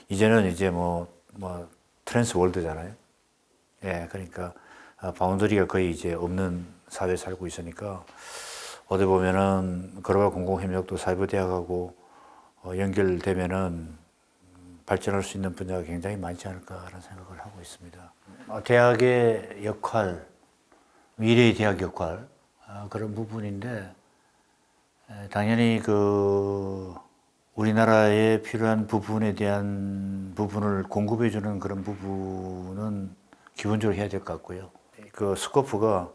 이제는 이제 뭐 트랜스 월드잖아요. 예, 그러니까 바운더리가 거의 이제 없는 사회에 살고 있으니까 어디 보면은 글로벌 공공협력도 사이버 대학하고 연결되면은 발전할 수 있는 분야가 굉장히 많지 않을까라는 생각을 하고 있습니다. 대학의 역할, 미래의 대학 역할 그런 부분인데 당연히 우리나라에 필요한 부분에 대한 부분을 공급해주는 그런 부분은 기본적으로 해야 될 것 같고요. 그 스코프가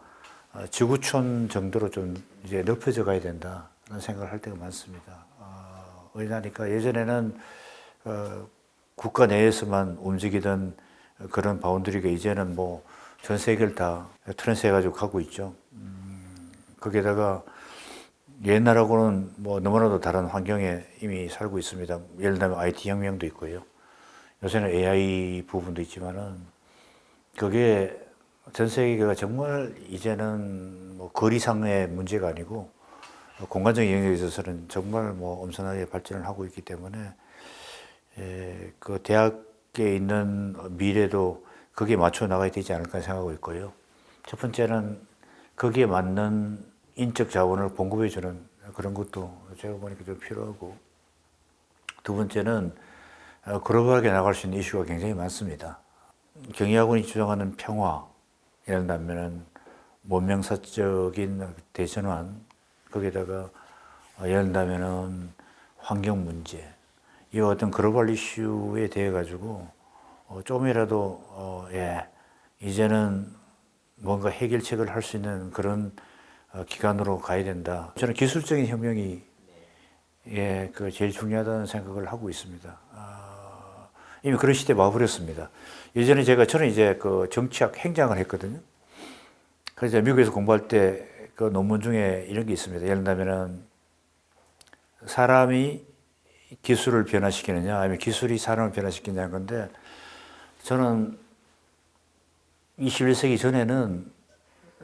지구촌 정도로 좀 이제 넓혀져 가야 된다는 생각을 할 때가 많습니다. 왜냐하니까 예전에는 국가 내에서만 움직이던 그런 바운더리가 이제는 뭐 전 세계를 다 트랜스해가지고 가고 있죠. 거기에다가 옛날하고는 뭐 너무나도 다른 환경에 이미 살고 있습니다. 예를 들면 IT 혁명도 있고요. 요새는 AI 부분도 있지만은 그게 전 세계가 정말 이제는 뭐 거리상의 문제가 아니고 공간적인 영역에 있어서는 정말 뭐 엄청나게 발전을 하고 있기 때문에 그 대학에 있는 미래도 거기에 맞춰 나가야 되지 않을까 생각하고 있고요. 첫 번째는 거기에 맞는 인적 자원을 공급해주는 그런 것도 제가 보니까 좀 필요하고, 두 번째는 글로벌하게 나갈 수 있는 이슈가 굉장히 많습니다. 경희학원이 주장하는 평화, 예를 들면 문명사적인 대전환, 거기에다가 예를 들면 환경 문제, 이 어떤 글로벌 이슈에 대해 가지고 조금이라도 이제는 뭔가 해결책을 할 수 있는 그런 기관으로 가야 된다. 저는 기술적인 혁명이 그 제일 중요하다는 생각을 하고 있습니다. 이미 그런 시대에 와버렸습니다. 예전에 저는 이제 그 정치학 행장을 했거든요. 그래서 미국에서 공부할 때 그 논문 중에 이런 게 있습니다. 예를 들면 사람이 기술을 변화시키느냐, 아니면 기술이 사람을 변화시키느냐는 건데, 저는 21세기 전에는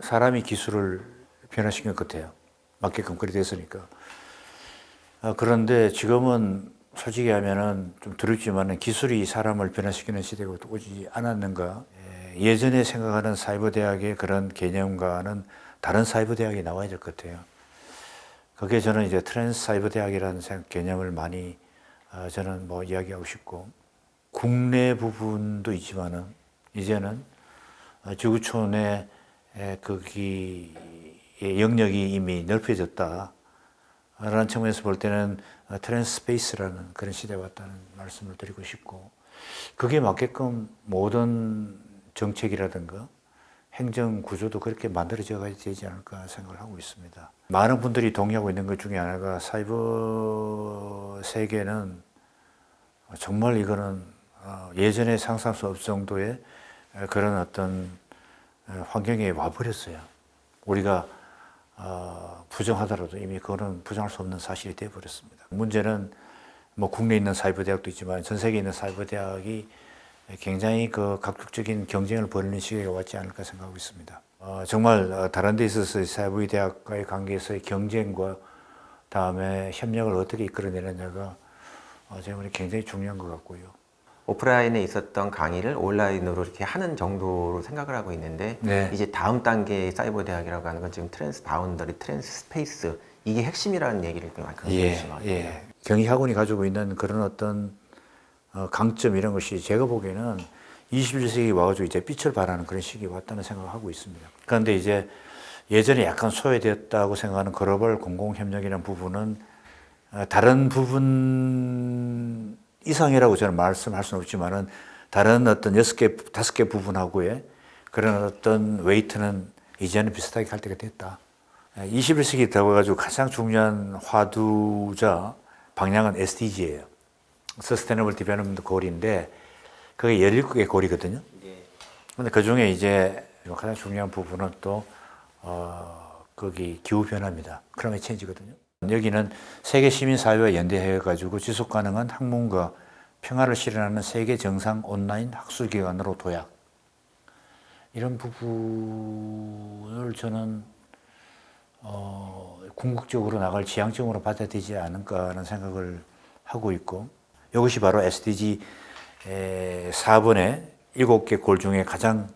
사람이 기술을 변화시킨 것 같아요. 맞게끔 그리 됐으니까. 그런데 지금은 솔직히 하면은 좀 두렵지만은 기술이 사람을 변화시키는 시대가 오지 않았는가. 예전에 생각하는 사이버 대학의 그런 개념과는 다른 사이버 대학이 나와야 될 것 같아요. 그게 저는 이제 트랜스 사이버 대학이라는 개념을 많이 저는 뭐 이야기하고 싶고, 국내 부분도 있지만은 이제는 지구촌의 거기의 영역이 이미 넓혀졌다. 라는 측면에서 볼 때는 트랜스페이스라는 그런 시대에 왔다는 말씀을 드리고 싶고, 그게 맞게끔 모든 정책이라든가 행정 구조도 그렇게 만들어져 가야 되지 않을까 생각을 하고 있습니다. 많은 분들이 동의하고 있는 것 중에 하나가 사이버 세계는 정말 이거는 예전에 상상할 수 없을 정도의 그런 어떤 환경에 와버렸어요. 우리가 부정하더라도 이미 그거는 부정할 수 없는 사실이 되어버렸습니다. 문제는 뭐 국내에 있는 사이버 대학도 있지만 전 세계에 있는 사이버 대학이 굉장히 그 각축적인 경쟁을 벌이는 시기가 왔지 않을까 생각하고 있습니다. 정말 다른 데 있어서 사이버 대학과의 관계에서의 경쟁과 다음에 협력을 어떻게 이끌어내느냐가 제가 보기엔 굉장히 중요한 것 같고요. 오프라인에 있었던 강의를 온라인으로 이렇게 하는 정도로 생각을 하고 있는데, 네. 이제 다음 단계의 사이버 대학이라고 하는 건 지금 트랜스 바운더리, 트랜스 스페이스, 이게 핵심이라는 얘기를 말씀해 주신 것 같아요. 경희학원이 가지고 있는 그런 어떤 강점 이런 것이 제가 보기에는 21세기 와가지고 이제 빛을 발하는 그런 시기에 왔다는 생각을 하고 있습니다. 그런데 이제 예전에 약간 소외되었다고 생각하는 글로벌 공공협력이라는 부분은 다른 부분 이상이라고 저는 말씀할 수는 없지만은 다른 어떤 6개, 5개 부분하고의 그런 어떤 웨이트는 이제는 비슷하게 갈 때가 됐다. 21세기 들어가지고 가장 중요한 화두자 방향은 SDG예요. Sustainable Development Goal인데 그게 17개 골이거든요. 근데 그 중에 이제 가장 중요한 부분은 또 거기 기후 변화입니다. 클라이밋 체인지거든요. 여기는 세계 시민 사회와 연대해 가지고 지속 가능한 학문과 평화를 실현하는 세계 정상 온라인 학술 기관으로 도약. 이런 부분을 저는 궁극적으로 나갈 지향점으로 받아야 되지 않을까 하는 생각을 하고 있고, 이것이 바로 SDG 4번의 7개 골 중에 가장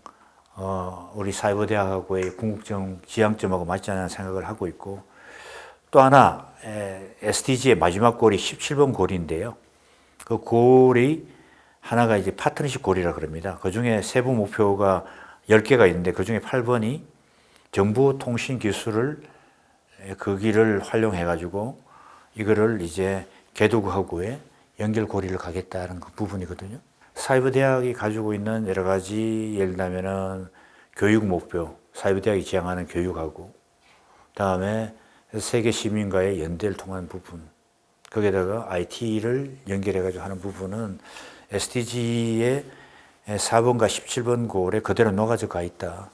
우리 사이버대학하고의 궁극적 지향점하고 맞지 않는 생각을 하고 있고, 또 하나 SDG의 마지막 골이 17번 골인데요. 그 골이 하나가 이제 파트너십 골이라 그럽니다. 그 중에 세부 목표가 10개가 있는데 그 중에 8번이 정보 통신 기술을 그 길을 활용해 가지고 이거를 이제 개도국하고의 연결 고리를 가겠다는 그 부분이거든요. 사이버 대학이 가지고 있는 여러 가지, 예를 들면은 교육 목표, 사이버 대학이 지향하는 교육하고, 다음에 세계 시민과의 연대를 통한 부분, 거기에다가 IT를 연결해 가지고 하는 부분은 SDG의 4번과 17번 골에 그대로 녹아져 가 있다.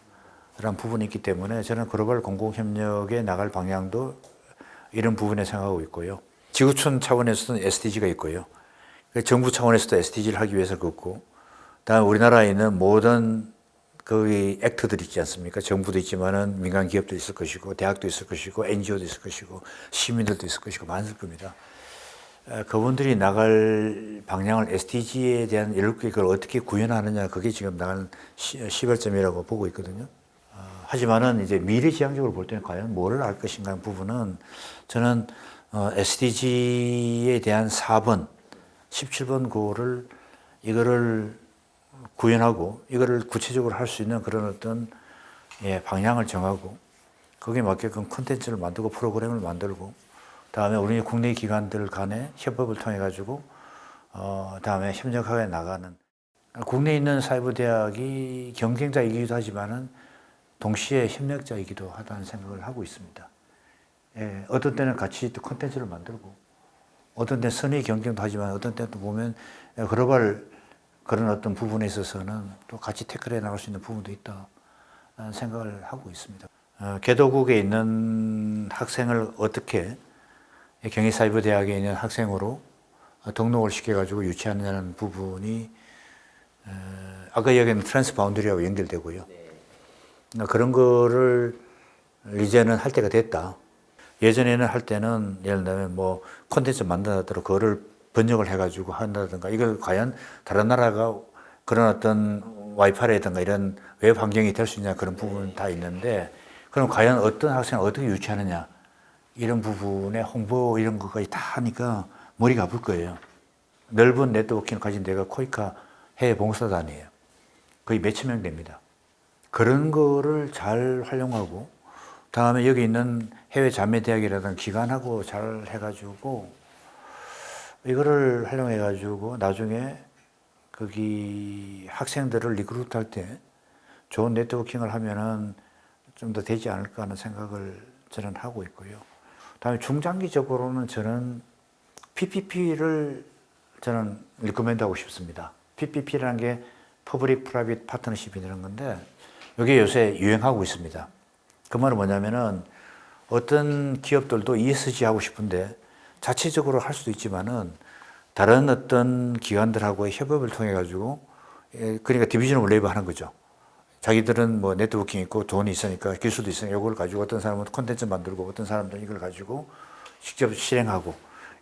그런 부분이 있기 때문에 저는 글로벌 공공협력에 나갈 방향도 이런 부분에 생각하고 있고요. 지구촌 차원에서는 SDG가 있고요. 정부 차원에서도 SDG를 하기 위해서 걷고, 다음 우리나라에 있는 모든 그 액터들이 있지 않습니까? 정부도 있지만은 민간 기업도 있을 것이고, 대학도 있을 것이고, NGO도 있을 것이고, 시민들도 있을 것이고, 많을 겁니다. 그분들이 나갈 방향을 SDG에 대한 이렇게 그걸 어떻게 구현하느냐, 그게 지금 나가는 시발점이라고 보고 있거든요. 하지만은 이제 미래지향적으로 볼 때는 과연 뭐를 할 것인가 하는 부분은 저는 SDG에 대한 4번, 17번 고를 이거를 구현하고 이거를 구체적으로 할 수 있는 그런 어떤 방향을 정하고 거기에 맞게끔 콘텐츠를 만들고 프로그램을 만들고, 다음에 우리 국내 기관들 간의 협업을 통해 가지고 다음에 협력하게 나가는, 국내에 있는 사이버 대학이 경쟁자이기도 하지만은 동시에 협력자이기도 하다는 생각을 하고 있습니다. 어떤 때는 같이 또 콘텐츠를 만들고, 어떤 때는 선의 경쟁도 하지만 어떤 때는 또 보면 글로벌 그런 어떤 부분에 있어서는 또 같이 태클해 나갈 수 있는 부분도 있다는 생각을 하고 있습니다. 개도국에 있는 학생을 어떻게 경희사이버대학에 있는 학생으로 등록을 시켜가지고 유치하느냐는 부분이 아까 이야기한 트랜스 바운더리하고 연결되고요. 그런 거를 이제는 할 때가 됐다. 예전에는 할 때는 예를 들면 뭐 콘텐츠 만들더라도 그거를 번역을 해가지고 한다든가, 이걸 과연 다른 나라가 그런 어떤 와이파이라든가 이런 웹 환경이 될 수 있냐, 그런 부분은 다 있는데, 그럼 과연 어떤 학생을 어떻게 유치하느냐, 이런 부분에 홍보 이런 것까지 다 하니까 머리가 아플 거예요. 넓은 네트워킹을 가진 데가 코이카 해외 봉사단이에요. 거의 몇천 명 됩니다. 그런 거를 잘 활용하고, 다음에 여기 있는 해외 자매대학이라든가 기관하고 잘 해가지고 이거를 활용해가지고 나중에 거기 학생들을 리크루트할 때 좋은 네트워킹을 하면은 좀 더 되지 않을까 하는 생각을 저는 하고 있고요. 다음에 중장기적으로는 저는 PPP를 저는 리커멘드 하고 싶습니다. PPP라는 게 퍼블릭 프라이빗 파트너십이라는 건데, 이게 요새 유행하고 있습니다. 그 말은 뭐냐면은 어떤 기업들도 ESG 하고 싶은데 자체적으로 할 수도 있지만은 다른 어떤 기관들하고의 협업을 통해 가지고, 그러니까 디비전 오브 레이버 하는 거죠. 자기들은 뭐 네트워킹 있고 돈이 있으니까 기술도 있으니까 이걸 가지고 어떤 사람은 콘텐츠 만들고 어떤 사람들은 이걸 가지고 직접 실행하고,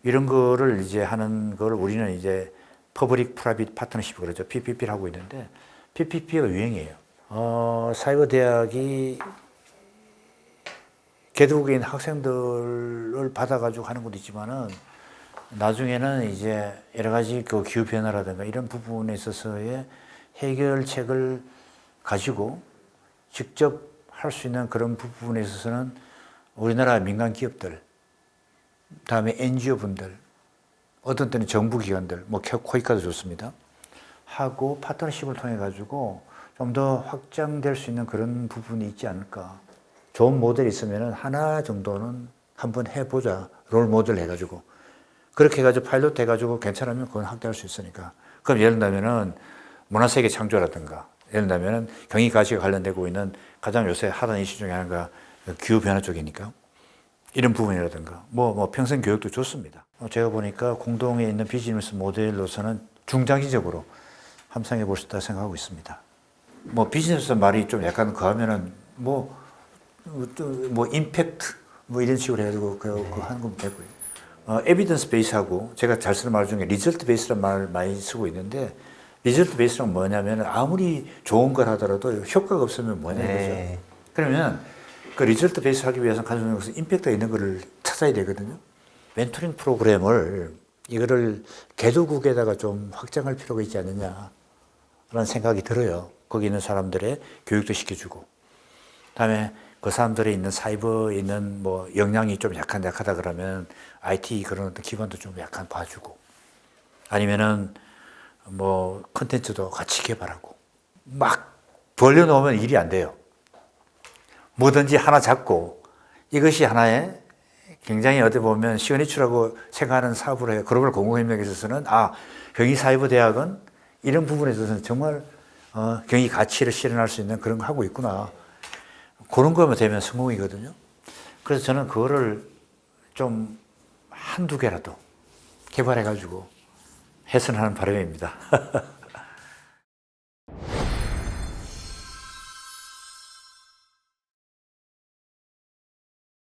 이런 거를 이제 하는 걸 우리는 이제 퍼블릭 프라이빗 파트너십 그러죠. PPP를 하고 있는데, PPP가 유행이에요. 사이버 대학이 개도국에 있는 학생들을 받아가지고 하는 것도 있지만은 나중에는 이제 여러 가지 그 기후 변화라든가 이런 부분에 있어서의 해결책을 가지고 직접 할 수 있는 그런 부분에 있어서는 우리나라 민간 기업들, 다음에 NGO 분들, 어떤 때는 정부 기관들, 뭐 코이카도 좋습니다. 하고 파트너십을 통해 가지고 좀 더 확장될 수 있는 그런 부분이 있지 않을까. 좋은 모델이 있으면 하나 정도는 한번 해보자. 롤 모델 해가지고. 그렇게 해가지고 파일럿 해가지고 괜찮으면 그건 확대할 수 있으니까. 그럼 예를 들면은 문화세계 창조라든가, 예를 들면은 경희 가치가 관련되고 있는 가장 요새 하던 이슈 중에 하나가 기후 변화 쪽이니까. 이런 부분이라든가, 뭐 평생 교육도 좋습니다. 제가 보니까 공동에 있는 비즈니스 모델로서는 중장기적으로 함상해 볼 수 있다 생각하고 있습니다. 뭐 비즈니스 말이 좀 약간 그하면은 뭐 임팩트 뭐 이런 식으로 해가지고 그거 하는 건 되고요. 에비던스 베이스하고 제가 잘 쓰는 말 중에 리절트 베이스라는 말을 많이 쓰고 있는데, 리절트 베이스는 뭐냐면 아무리 좋은 걸 하더라도 효과가 없으면 뭐냐 네. 이거죠. 그러면 그 리절트 베이스 하기 위해서는 가장 중요한 것은 임팩트가 있는 거를 찾아야 되거든요. 멘토링 프로그램을 이거를 개도국에다가 좀 확장할 필요가 있지 않느냐라는 생각이 들어요. 거기 있는 사람들의 교육도 시켜주고, 그다음에 그 사람들이 있는 사이버에 있는 뭐 역량이 좀 약하다 그러면 IT 그런 어떤 기반도 좀 약간 봐주고, 아니면은 뭐 컨텐츠도 같이 개발하고, 막 벌려놓으면 일이 안 돼요. 뭐든지 하나 잡고 이것이 하나의 굉장히 어떻게 보면 시그니처라고 생각하는 사업을 해요. 글로벌 공공협력에 있어서는 경희사이버대학은 이런 부분에 있어서는 정말 경희 가치를 실현할 수 있는 그런 거 하고 있구나. 그런 거면 되면 성공이거든요. 그래서 저는 그거를 좀 한두 개라도 개발해가지고 했으면 하는 바람입니다.